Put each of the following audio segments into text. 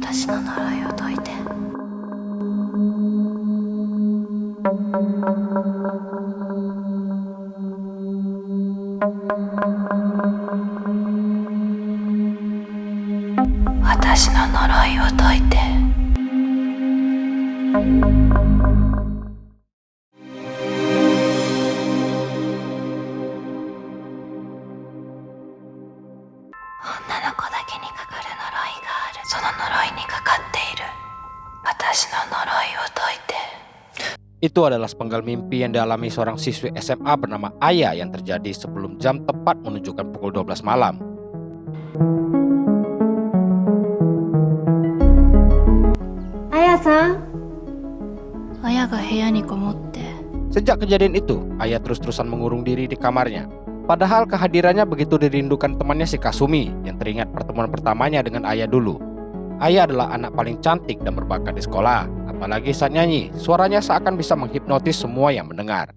私の呪いを解いて。私の呪いを解いて。女の子だけにかかる呪いがある。その呪いにかかっている。私の呪いを解いて。Itu adalah sepenggal mimpi yang dialami seorang siswi SMA bernama Aya yang terjadi sebelum jam tepat menunjukkan pukul 12 malam. Aya-san? Ayaが部屋にこもって。Sejak kejadian itu, Aya terus-terusan mengurung diri di kamarnya. Padahal kehadirannya begitu dirindukan temannya si Kasumi yang teringat pertemuan pertamanya dengan Aya dulu. Aya adalah anak paling cantik dan berbakat di sekolah. Apalagi saat nyanyi, suaranya seakan bisa menghipnotis semua yang mendengar.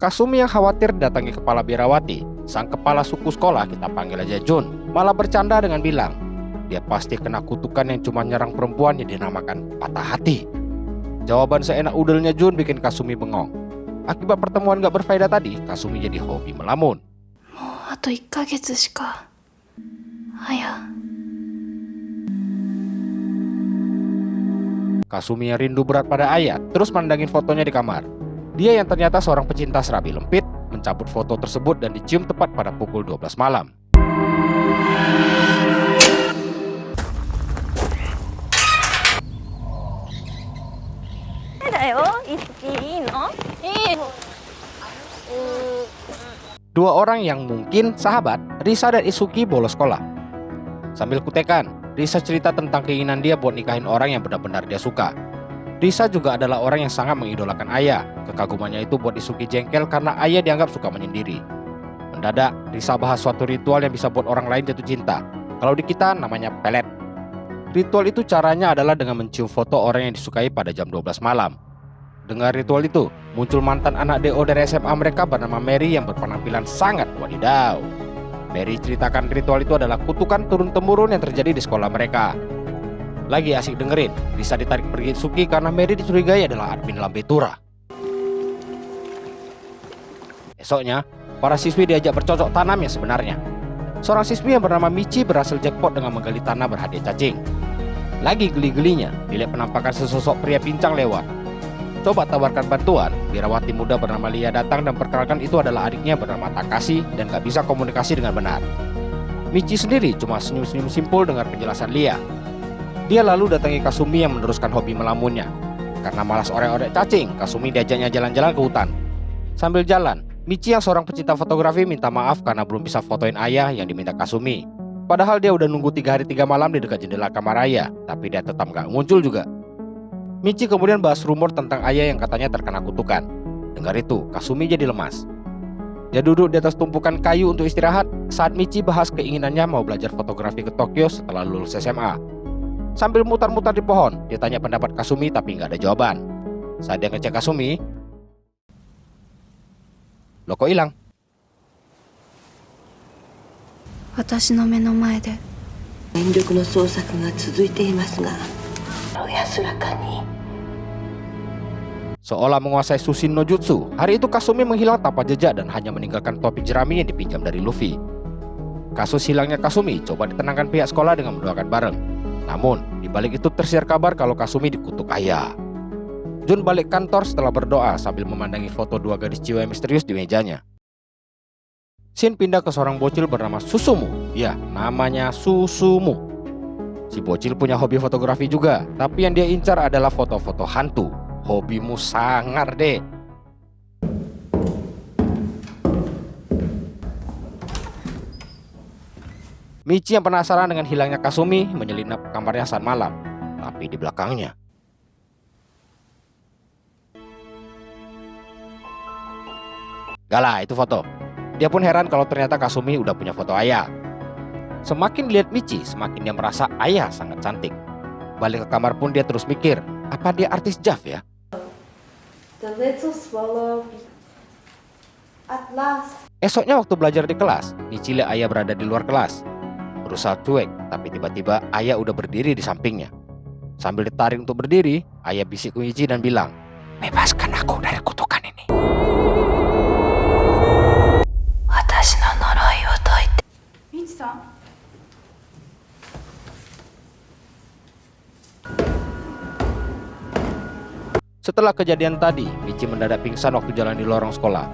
Kasumi yang khawatir datangi kepala biarawati, sang kepala suku sekolah, kita panggil aja Jun, malah bercanda dengan bilang, dia pasti kena kutukan yang cuma nyerang perempuan yang dinamakan patah hati. Jawaban seenak udelnya Jun bikin Kasumi bengong. Akibat pertemuan gak berfaedah tadi, Kasumi jadi hobi melamun. Kasumi yang rindu berat pada Aya terus mandangin fotonya di kamar. Dia yang ternyata seorang pecinta serabi lempit mencabut foto tersebut dan dicium tepat pada pukul 12 malam. Dua orang yang mungkin sahabat, Risa dan Isuki, bolos sekolah. Sambil kutekan, Risa cerita tentang keinginan dia buat nikahin orang yang benar-benar dia suka. Risa juga adalah orang yang sangat mengidolakan Aya. Kekagumannya itu buat Isuki jengkel karena Aya dianggap suka menyendiri. Mendadak, Risa bahas suatu ritual yang bisa buat orang lain jatuh cinta. Kalau di kita namanya pelet. Ritual itu caranya adalah dengan mencium foto orang yang disukai pada jam 12 malam. Dengan ritual itu, muncul mantan anak DO dari SMA mereka bernama Mary yang berpenampilan sangat wadidaw. Mary ceritakan ritual itu adalah kutukan turun-temurun yang terjadi di sekolah mereka. Lagi asik dengerin, Risa ditarik pergi Suki karena Mary dicurigai adalah admin Lambetura. Esoknya, para siswi diajak bercocok tanam yang sebenarnya. Seorang siswi yang bernama Michi berhasil jackpot dengan menggali tanah berhadiah cacing. Lagi geli-gelinya, dilihat penampakan sesosok pria pincang lewat. Coba tawarkan bantuan, biarawati muda bernama Lia datang dan perkenalkan itu adalah adiknya bernama Takashi dan gak bisa komunikasi dengan benar. Michi sendiri cuma senyum-senyum simpul dengar penjelasan Lia. Dia lalu datangi Kasumi yang meneruskan hobi melamunnya. Karena malas orek-orek cacing, Kasumi diajaknya jalan-jalan ke hutan. Sambil jalan, Michi yang seorang pecinta fotografi minta maaf karena belum bisa fotoin Aya yang diminta Kasumi. Padahal dia udah nunggu 3 hari 3 malam di dekat jendela kamar Aya, tapi dia tetap gak muncul juga. Michi kemudian bahas rumor tentang Aya yang katanya terkena kutukan. Dengar itu, Kasumi jadi lemas. Dia duduk di atas tumpukan kayu untuk istirahat saat Michi bahas keinginannya mau belajar fotografi ke Tokyo setelah lulus SMA. Sambil mutar-mutar di pohon, dia tanya pendapat Kasumi tapi nggak ada jawaban. Saat dia ngecek Kasumi, "Lo kok hilang?" 私の目の前で全力の捜索が続いていますが、安らかに。 Seolah menguasai Sushin no Jutsu, hari itu Kasumi menghilang tanpa jejak dan hanya meninggalkan topi jerami yang dipinjam dari Luffy. Kasus hilangnya Kasumi coba ditenangkan pihak sekolah dengan mendoakan bareng. Namun, di balik itu tersiar kabar kalau Kasumi dikutuk Aya. Jun balik kantor setelah berdoa sambil memandangi foto dua gadis jiwa yang misterius di mejanya. Shin pindah ke seorang bocil bernama Susumu. Ya, namanya Susumu. Si bocil punya hobi fotografi juga, tapi yang dia incar adalah foto-foto hantu. Hobimu sangar deh. Michi yang penasaran dengan hilangnya Kasumi menyelinap ke kamarnya saat malam, tapi di belakangnya Gala, itu foto. Dia pun heran kalau ternyata Kasumi udah punya foto Aya. Semakin dilihat Michi, semakin dia merasa Aya sangat cantik. Balik ke kamar pun dia terus mikir, apa dia artis JAV ya? The little swallow. At last. Esoknya waktu belajar di kelas, Michi lihat ayah berada di luar kelas. Berusaha cuek, tapi tiba-tiba ayah udah berdiri di sampingnya. Sambil ditarik untuk berdiri, ayah bisik ke Michi dan bilang, "Bebaskan aku dari kutukan ini." Watashi no noroi wo toite. Michi-san. Setelah kejadian tadi, Michi mendadak pingsan waktu jalan di lorong sekolah.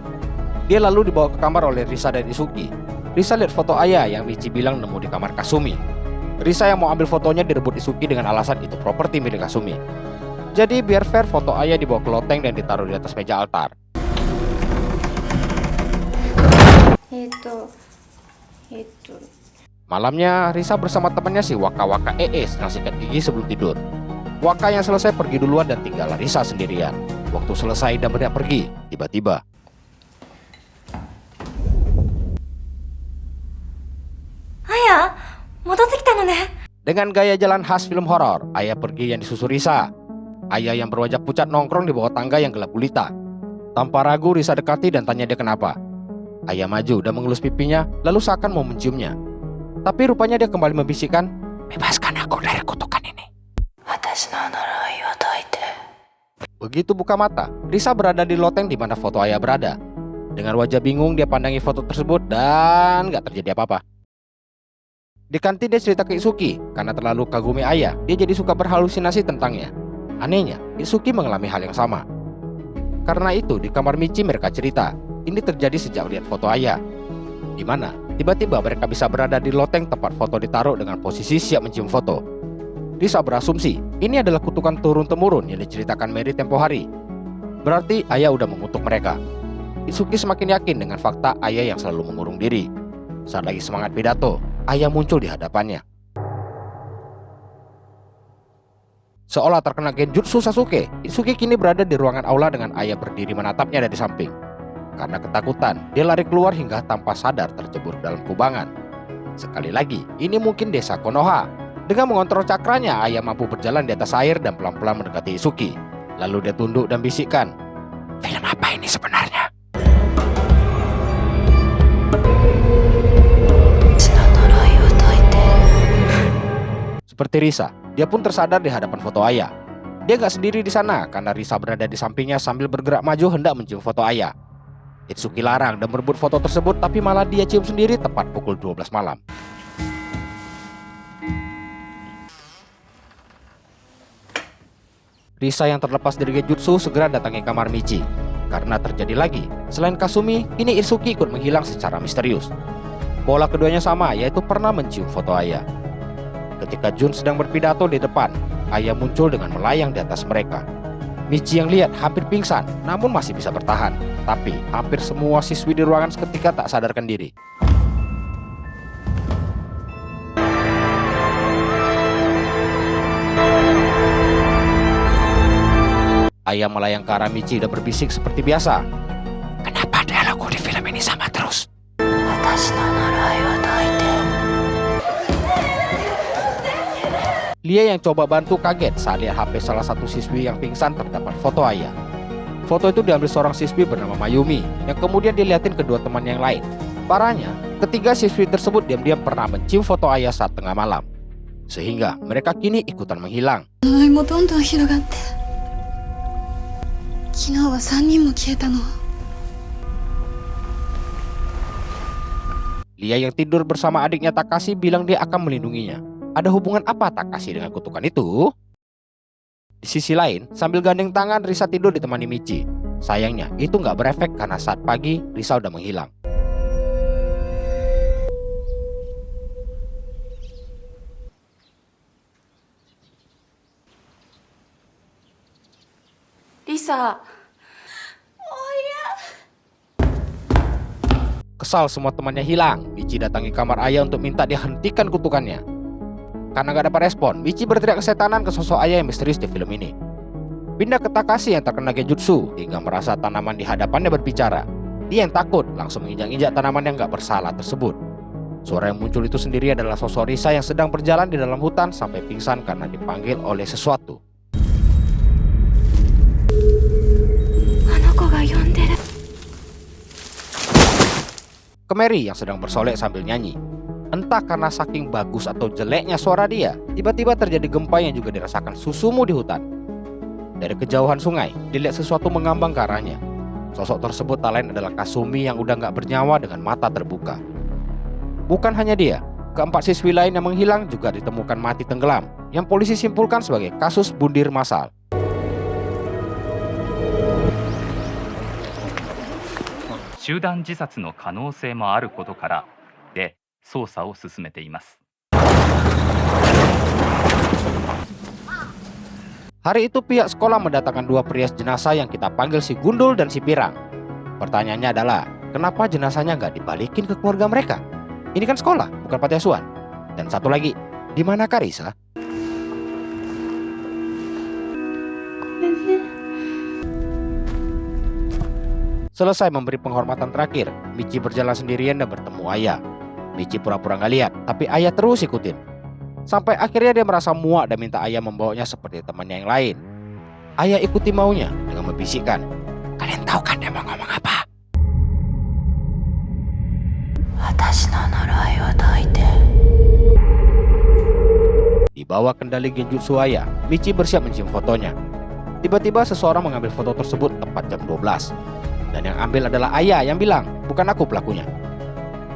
Dia lalu dibawa ke kamar oleh Risa dan Isuki. Risa lihat foto ayah yang Michi bilang nemu di kamar Kasumi. Risa yang mau ambil fotonya direbut Isuki dengan alasan itu properti milik Kasumi. Jadi biar fair, foto ayah dibawa ke loteng dan ditaruh di atas meja altar. Malamnya, Risa bersama temannya si Waka-Waka sedang sikat gigi sebelum tidur. Waka yang selesai pergi duluan dan tinggallah Risa sendirian. Waktu selesai dan berniat pergi, tiba-tiba Ayah, modotte kita no ne. dengan gaya jalan khas film horor, ayah pergi yang disusul Risa. Ayah yang berwajah pucat nongkrong di bawah tangga yang gelap gulita. Tanpa ragu, Risa dekati dan tanya dia kenapa. Ayah maju dan mengelus pipinya, lalu seakan mau menciumnya. Tapi rupanya dia kembali membisikkan, "Bebaskan aku dari kutukan ini." Watashi no noroi wo toite. Begitu buka mata, Risa berada di loteng di mana foto ayah berada. Dengan wajah bingung, dia pandangi foto tersebut dan gak terjadi apa-apa. Di kantin dia cerita ke Isuki, karena terlalu kagumi ayah, dia jadi suka berhalusinasi tentangnya. Anehnya, Isuki mengalami hal yang sama. Karena itu, di kamar Michi mereka cerita, ini terjadi sejak lihat foto ayah. Di mana tiba-tiba mereka bisa berada di loteng tempat foto ditaruh dengan posisi siap mencium foto. Risa berasumsi, ini adalah kutukan turun-temurun yang diceritakan Mary tempo hari. Berarti ayah udah mengutuk mereka. Isuki semakin yakin dengan fakta ayah yang selalu mengurung diri. Saat lagi semangat pidato, ayah muncul di hadapannya. Seolah terkena genjutsu Sasuke, Isuki kini berada di ruangan aula dengan ayah berdiri menatapnya dari samping. Karena ketakutan, dia lari keluar hingga tanpa sadar tercebur dalam kubangan. Sekali lagi, ini mungkin desa Konoha. Dengan mengontrol cakranya, ayah mampu berjalan di atas air dan pelan-pelan mendekati Isuki. Lalu dia tunduk dan bisikkan, "Film apa ini sebenarnya?" Seperti Risa, dia pun tersadar di hadapan foto ayah. Dia gak sendiri di sana karena Risa berada di sampingnya sambil bergerak maju hendak mencium foto ayah. Itsuki larang dan merebut foto tersebut, tapi malah dia cium sendiri tepat pukul 12 malam. Risa yang terlepas dari genjutsu segera datangi kamar Michi. Karena terjadi lagi, selain Kasumi, kini Itsuki ikut menghilang secara misterius. Pola keduanya sama, yaitu pernah mencium foto ayah. Ketika Jun sedang berpidato di depan, ayah muncul dengan melayang di atas mereka. Michi yang lihat hampir pingsan, namun masih bisa bertahan. Tapi hampir semua siswi di ruangan seketika tak sadarkan diri. Ayah melayang ke arah Michi dan berbisik seperti biasa. "Kenapa dialogku di film ini sama terus?" Watashi no noroi wo toite. Lia yang coba bantu kaget saat lihat HP salah satu siswi yang pingsan terdapat foto ayah. Foto itu diambil seorang siswi bernama Mayumi, yang kemudian dilihatin kedua teman yang lain. Parahnya, ketiga siswi tersebut diam-diam pernah mencium foto ayah saat tengah malam. Sehingga mereka kini ikutan menghilang. Lia yang tidur bersama adiknya Takashi bilang dia akan melindunginya. Ada hubungan apa Takashi dengan kutukan itu? Di sisi lain, sambil gandeng tangan, Risa tidur ditemani Michi. Sayangnya, itu nggak berefek karena saat pagi, Risa udah menghilang. Risa. Kesal semua temannya hilang, Michi datangi kamar ayah untuk minta dia hentikan kutukannya. Karena gak dapat respon, Michi berteriak kesetanan ke sosok ayah yang misterius di film ini. Pindah ke Takashi yang terkena genjutsu hingga merasa tanaman di hadapannya berbicara. Dia yang takut langsung menginjak-injak tanaman yang gak bersalah tersebut. Suara yang muncul itu sendiri adalah sosok Risa yang sedang berjalan di dalam hutan sampai pingsan karena dipanggil oleh sesuatu. ke Mary yang sedang bersolek sambil nyanyi. Entah karena saking bagus atau jeleknya suara dia, tiba-tiba terjadi gempa yang juga dirasakan Susumu di hutan. Dari kejauhan sungai, dilihat sesuatu mengambang ke arahnya. Sosok tersebut tak lain adalah Kasumi yang udah gak bernyawa dengan mata terbuka. Bukan hanya dia, keempat siswi lain yang menghilang juga ditemukan mati tenggelam, yang polisi simpulkan sebagai kasus bundir massal. 集団自殺の可能性もあることからで捜査を進めています。 Hari itu pihak sekolah mendatangkan dua perias jenazah yang kita panggil si Gundul dan si Pirang. Pertanyaannya adalah, kenapa jenazahnya nggak dibalikin ke keluarga mereka? Ini kan sekolah, bukan panti asuhan. Dan satu lagi, di mana Karisa? Selesai memberi penghormatan terakhir, Michi berjalan sendirian dan bertemu ayah. Michi pura-pura nggak lihat, tapi ayah terus ikutin. Sampai akhirnya dia merasa muak dan minta ayah membawanya seperti temannya yang lain. Ayah ikuti maunya dengan membisikkan, "Kalian tahu kan dia mau ngomong apa?" Watashi no noroi wo doite. Di bawah kendali genjutsu ayah, Michi bersiap mencium fotonya. Tiba-tiba seseorang mengambil foto tersebut tepat jam 12. Dan yang ambil adalah ayah yang bilang, bukan aku pelakunya.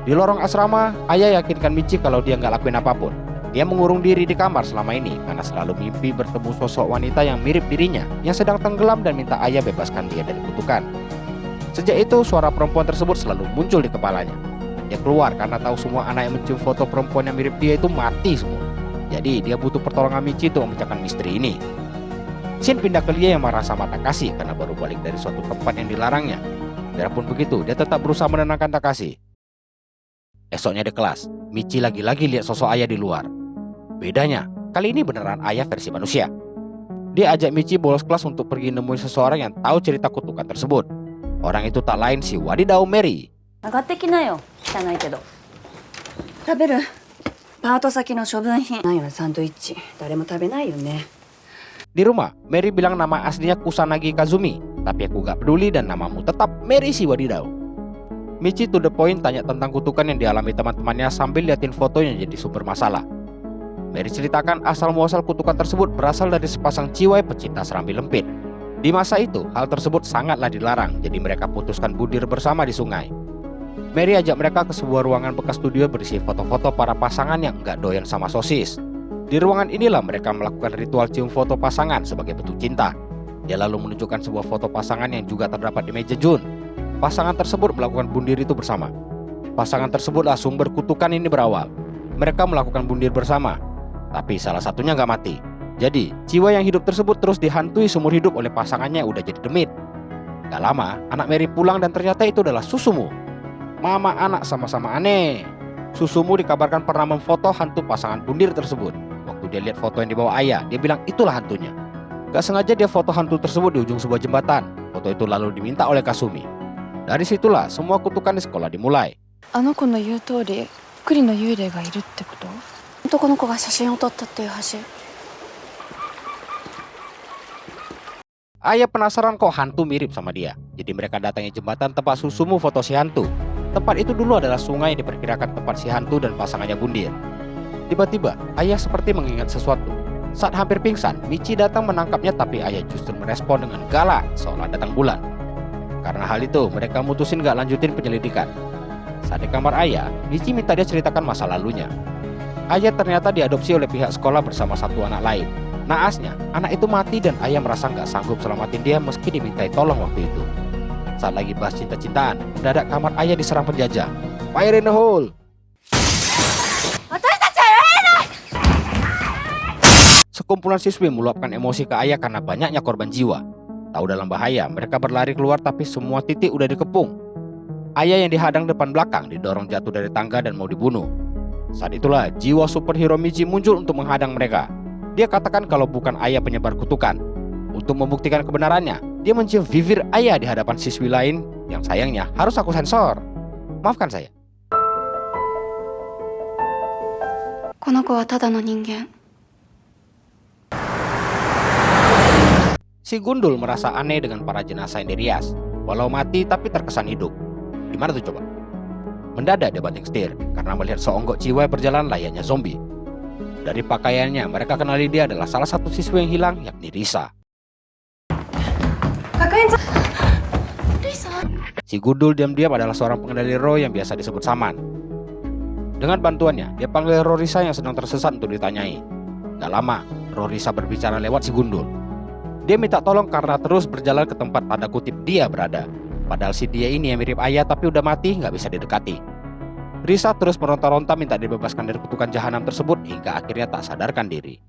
Di lorong asrama, ayah yakinkan Michi kalau dia nggak lakuin apapun. Dia mengurung diri di kamar selama ini karena selalu mimpi bertemu sosok wanita yang mirip dirinya yang sedang tenggelam dan minta ayah bebaskan dia dari kutukan. Sejak itu, suara perempuan tersebut selalu muncul di kepalanya. Dia keluar karena tahu semua anak yang mencium foto perempuan yang mirip dia itu mati semua. Jadi dia butuh pertolongan Michi untuk memecahkan misteri ini. Shin pindah ke Lia yang marah sama Takashi karena baru balik dari suatu tempat yang dilarangnya. Biarpun begitu, dia tetap berusaha menenangkan Takashi. Esoknya di kelas, Michi lagi-lagi lihat sosok ayah di luar. Bedanya, kali ini beneran ayah versi manusia. Dia ajak Michi bolos kelas untuk pergi nemuin seseorang yang tahu cerita kutukan tersebut. Orang itu tak lain si Wadidao Mary. 上がってきなよ。汚いけど。食べる？パート先の処分品。なんやサンドイッチ。誰も食べないよね。 Di rumah, Mary bilang nama aslinya Kusanagi Kazumi, tapi aku gak peduli dan namamu tetap Mary si Wadidao. Michi to the point tanya tentang kutukan yang dialami teman-temannya sambil liatin foto yang jadi sumber masalah. Mary ceritakan asal-muasal kutukan tersebut berasal dari sepasang ciwai pecinta serambi lempit. Di masa itu, hal tersebut sangatlah dilarang, jadi mereka putuskan budir bersama di sungai. Mary ajak mereka ke sebuah ruangan bekas studio berisi foto-foto para pasangan yang nggak doyan sama sosis. Di ruangan inilah mereka melakukan ritual cium foto pasangan sebagai bentuk cinta. Dia lalu menunjukkan sebuah foto pasangan yang juga terdapat di meja Jun. Pasangan tersebut melakukan bundir itu bersama. Pasangan tersebutlah sumber kutukan ini berawal. Mereka melakukan bundir bersama, tapi salah satunya nggak mati. Jadi, jiwa yang hidup tersebut terus dihantui seumur hidup oleh pasangannya yang udah jadi demit. Gak lama, anak Mary pulang dan ternyata itu adalah Susumu. Mama anak sama-sama aneh. Susumu dikabarkan pernah memfoto hantu pasangan bundir tersebut. Waktu dia lihat foto yang dibawa ayah, dia bilang itulah hantunya. Gak sengaja dia foto hantu tersebut di ujung sebuah jembatan. Foto itu lalu diminta oleh Kasumi. Dari situlah semua kutukan di sekolah dimulai. あの子の言う通り栗の幽霊がいるってこと？男の子が写真を撮ったっていう橋。 Ayah penasaran kok hantu mirip sama dia. Jadi mereka datangi jembatan tempat Susumu foto si hantu. Tempat itu dulu adalah sungai yang diperkirakan tempat si hantu dan pasangannya bundir. Tiba-tiba, ayah seperti mengingat sesuatu. Saat hampir pingsan, Michi datang menangkapnya tapi ayah justru merespon dengan galak seolah datang bulan. Karena hal itu, mereka mutusin gak lanjutin penyelidikan. Saat di kamar ayah, Michi minta dia ceritakan masa lalunya. Ayah ternyata diadopsi oleh pihak sekolah bersama satu anak lain. Naasnya, anak itu mati dan ayah merasa gak sanggup selamatin dia meski dimintai tolong waktu itu. Saat lagi bahas cinta-cintaan, mendadak kamar ayah diserang penjajah. Fire in the hole! Sekumpulan siswi meluapkan emosi ke ayah karena banyaknya korban jiwa. Tahu dalam bahaya, mereka berlari keluar tapi semua titik udah dikepung. Ayah yang dihadang depan belakang didorong jatuh dari tangga dan mau dibunuh. Saat itulah jiwa superhero Michi muncul untuk menghadang mereka. Dia katakan kalau bukan ayah penyebar kutukan. Untuk membuktikan kebenarannya, dia mencium bibir ayah di hadapan siswi lain yang sayangnya harus aku sensor. Maafkan saya. この子はただの人間。 Si Gundul merasa aneh dengan para jenazah yang dirias. Walau mati tapi terkesan hidup. Gimana tuh coba? Mendadak dia banting setir karena melihat seonggok jiwa berjalan layaknya zombie. Dari pakaiannya mereka kenali dia adalah salah satu siswa yang hilang, yakni Risa. Si Gundul diam-diam adalah seorang pengendali roh yang biasa disebut Saman. Dengan bantuannya, dia panggil roh Risa yang sedang tersesat untuk ditanyai. Gak lama, roh Risa berbicara lewat si Gundul. Dia minta tolong karena terus berjalan ke tempat tanda kutip dia berada. Padahal si dia ini yang mirip ayah tapi udah mati, gak bisa didekati. Risa terus meronta-ronta minta dibebaskan dari kutukan jahanam tersebut hingga akhirnya tak sadarkan diri.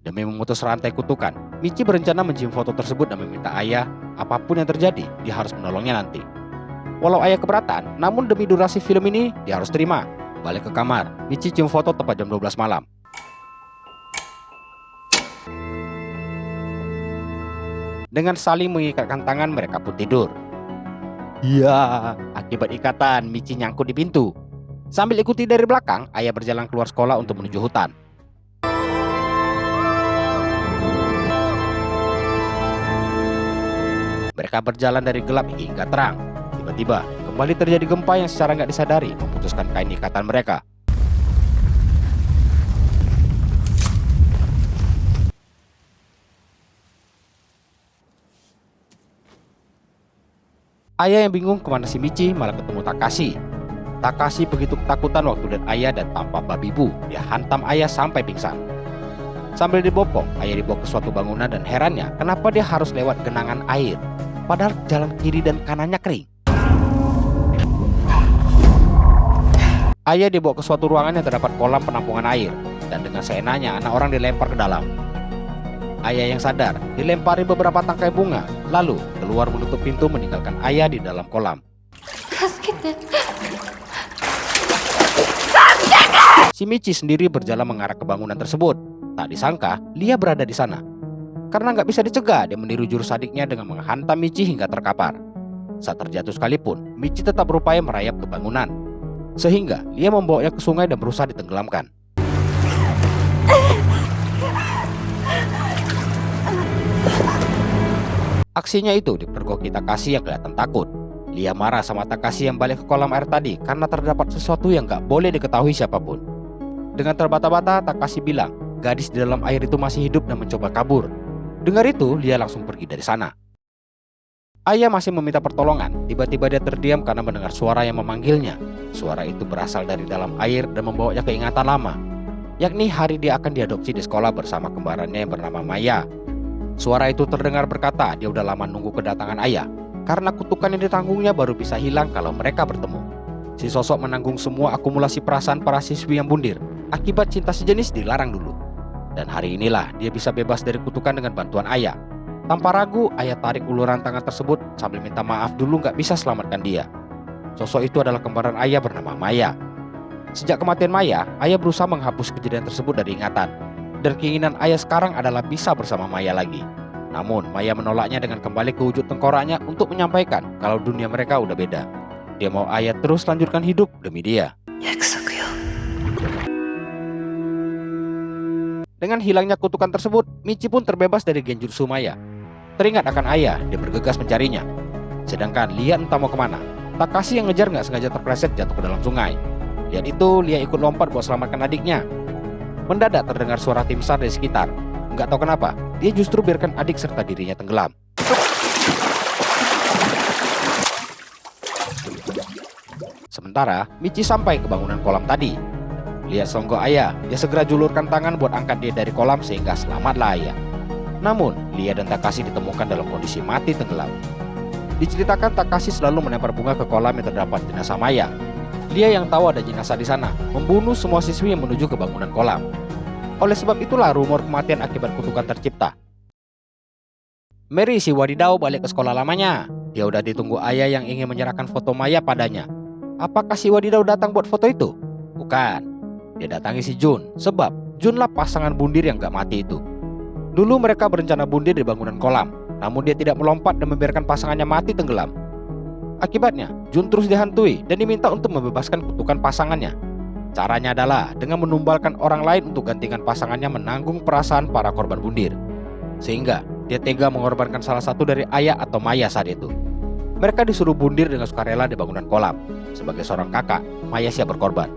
Demi memutus rantai kutukan, Michi berencana mencium foto tersebut dan meminta ayah, apapun yang terjadi, dia harus menolongnya nanti. Walau ayah keberatan, namun demi durasi film ini, dia harus terima. Balik ke kamar, Michi cium foto tepat jam 12 malam. Dengan saling mengikatkan tangan, mereka pun tidur. Ya, akibat ikatan, Michi nyangkut di pintu. Sambil ikuti dari belakang, ayah berjalan keluar sekolah untuk menuju hutan. Mereka berjalan dari gelap hingga terang. Tiba-tiba, kembali terjadi gempa yang secara nggak disadari memutuskan kain ikatan mereka. Ayah yang bingung kemana si Michi malah ketemu Takashi. Takashi begitu ketakutan waktu lihat ayah dan tanpa babi bu, dia hantam ayah sampai pingsan. Sambil dibopong, ayah dibawa ke suatu bangunan dan herannya kenapa dia harus lewat genangan air. Padahal jalan kiri dan kanannya kering. Ayah dibawa ke suatu ruangan yang terdapat kolam penampungan air. Dan dengan seenaknya anak orang dilempar ke dalam. Ayah yang sadar dilempari beberapa tangkai bunga. Lalu keluar menutup pintu meninggalkan ayah di dalam kolam. Si Michi sendiri berjalan mengarah ke bangunan tersebut. Tak disangka Lia berada di sana. Karena nggak bisa dicegah, dia meniru jurus adiknya dengan menghantam Michi hingga terkapar. Saat terjatuh sekalipun, Michi tetap berupaya merayap ke bangunan. Sehingga Lia membawanya ke sungai dan berusaha ditenggelamkan. Aksinya itu dipergoki Takashi yang kelihatan takut. Lia marah sama Takashi yang balik ke kolam air tadi karena terdapat sesuatu yang nggak boleh diketahui siapapun. Dengan terbata-bata, Takashi bilang gadis di dalam air itu masih hidup dan mencoba kabur. Dengar itu, Lia langsung pergi dari sana. Ayah masih meminta pertolongan. Tiba-tiba dia terdiam karena mendengar suara yang memanggilnya. Suara itu berasal dari dalam air dan membawanya ke ingatan lama, yakni hari dia akan diadopsi di sekolah bersama kembarannya yang bernama Maya. Suara itu terdengar berkata dia udah lama nunggu kedatangan ayah, karena kutukan yang ditanggungnya baru bisa hilang kalau mereka bertemu. Si sosok menanggung semua akumulasi perasaan para siswi yang bundir akibat cinta sejenis dilarang dulu. Dan hari inilah dia bisa bebas dari kutukan dengan bantuan ayah. Tanpa ragu, ayah tarik uluran tangan tersebut sambil minta maaf dulu nggak bisa selamatkan dia. Sosok itu adalah kembaran ayah bernama Maya. Sejak kematian Maya, ayah berusaha menghapus kejadian tersebut dari ingatan. Dan keinginan ayah sekarang adalah bisa bersama Maya lagi. Namun, Maya menolaknya dengan kembali ke wujud tengkoraknya untuk menyampaikan kalau dunia mereka udah beda. Dia mau ayah terus lanjutkan hidup demi dia. Dengan hilangnya kutukan tersebut, Michi pun terbebas dari genjutsu Maya. Teringat akan ayah, dia bergegas mencarinya. Sedangkan Lia entah mau kemana. Takashi yang ngejar nggak sengaja terpleset jatuh ke dalam sungai. Lihat itu, Lia ikut lompat buat selamatkan adiknya. Mendadak terdengar suara tim SAR dari sekitar. Nggak tahu kenapa, dia justru biarkan adik serta dirinya tenggelam. Sementara, Michi sampai ke bangunan kolam tadi. Lihat songgok ayah, dia segera julurkan tangan buat angkat dia dari kolam sehingga selamatlah ayah. Namun, Lia dan Takashi ditemukan dalam kondisi mati tenggelam. Diceritakan Takashi selalu melempar bunga ke kolam yang terdapat jenazah Maya. Lia yang tahu ada jenazah di sana, membunuh semua siswi yang menuju ke bangunan kolam. Oleh sebab itulah rumor kematian akibat kutukan tercipta. Mary si wadidau balik ke sekolah lamanya. Dia udah ditunggu ayah yang ingin menyerahkan foto Maya padanya. Apakah si wadidau datang buat foto itu? Bukan. Dia datangi si Jun, sebab Jun lah pasangan bundir yang gak mati itu. Dulu mereka berencana bundir di bangunan kolam, namun dia tidak melompat dan membiarkan pasangannya mati tenggelam. Akibatnya, Jun terus dihantui dan diminta untuk membebaskan kutukan pasangannya. Caranya adalah dengan menumbalkan orang lain untuk gantikan pasangannya menanggung perasaan para korban bundir. Sehingga dia tega mengorbankan salah satu dari Aya atau Maya saat itu. Mereka disuruh bundir dengan sukarela di bangunan kolam. Sebagai seorang kakak, Maya siap berkorban.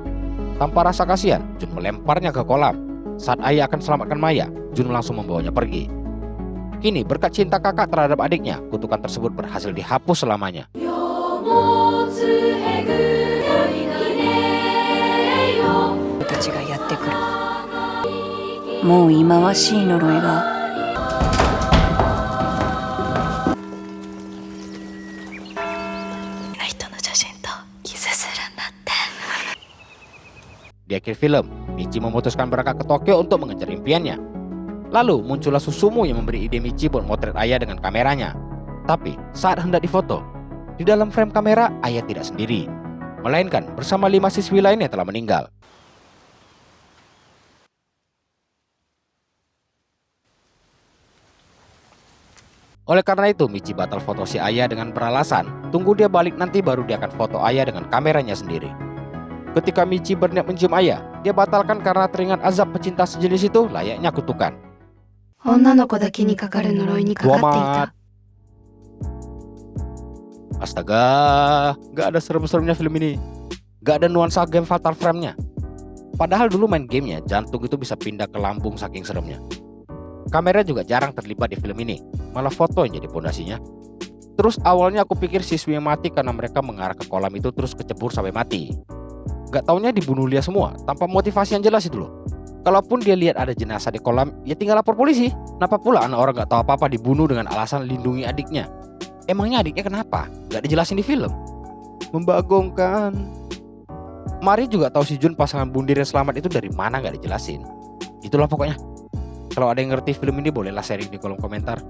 Tanpa rasa kasihan, Jun melemparnya ke kolam. Saat Aya akan selamatkan Maya, Jun langsung membawanya pergi. Kini berkat cinta kakak terhadap adiknya, kutukan tersebut berhasil dihapus selamanya. たちがやってくる。もう忌まわしい呪いが。人の写真とキスするんだって。 Di akhir film, Michi memutuskan berangkat ke Tokyo untuk mengejar impiannya. Lalu muncullah Susumu yang memberi ide Michi buat motret Aya dengan kameranya. Tapi saat hendak difoto, di dalam frame kamera Aya tidak sendiri, melainkan bersama 5 siswi lain yang telah meninggal. Oleh karena itu, Michi batal foto si Aya dengan beralasan tunggu dia balik nanti baru dia akan foto Aya dengan kameranya sendiri. Ketika Michi berniat mencium Aya, dia batalkan karena teringat azab pecinta sejenis itu layaknya kutukan. 女の子だけにかかる呪いにかかっていた。 Astaga, gak ada serem-seremnya film ini. Gak ada nuansa game Fatal Frame-nya. Padahal dulu main gamenya, jantung itu bisa pindah ke lambung saking seremnya. Kamera juga jarang terlibat di film ini, malah foto yang jadi pondasinya. Terus awalnya aku pikir siswi yang mati karena mereka mengarah ke kolam itu terus kecebur sampai mati. Gak taunya dibunuh Lia semua, tanpa motivasi yang jelas itu loh. Kalaupun dia lihat ada jenazah di kolam, ya tinggal lapor polisi. Kenapa pula anak orang gak tahu apa-apa dibunuh dengan alasan lindungi adiknya? Emangnya adiknya kenapa? Gak dijelasin di film. Membagongkan. Mari juga tahu si Jun pasangan bundir yang selamat itu dari mana gak dijelasin. Itulah pokoknya. Kalau ada yang ngerti film ini bolehlah sharing di kolom komentar.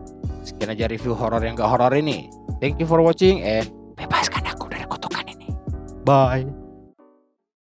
Sekian aja review horor yang gak horor ini. Thank you for watching and bebaskan aku dari kutukan ini. Bye.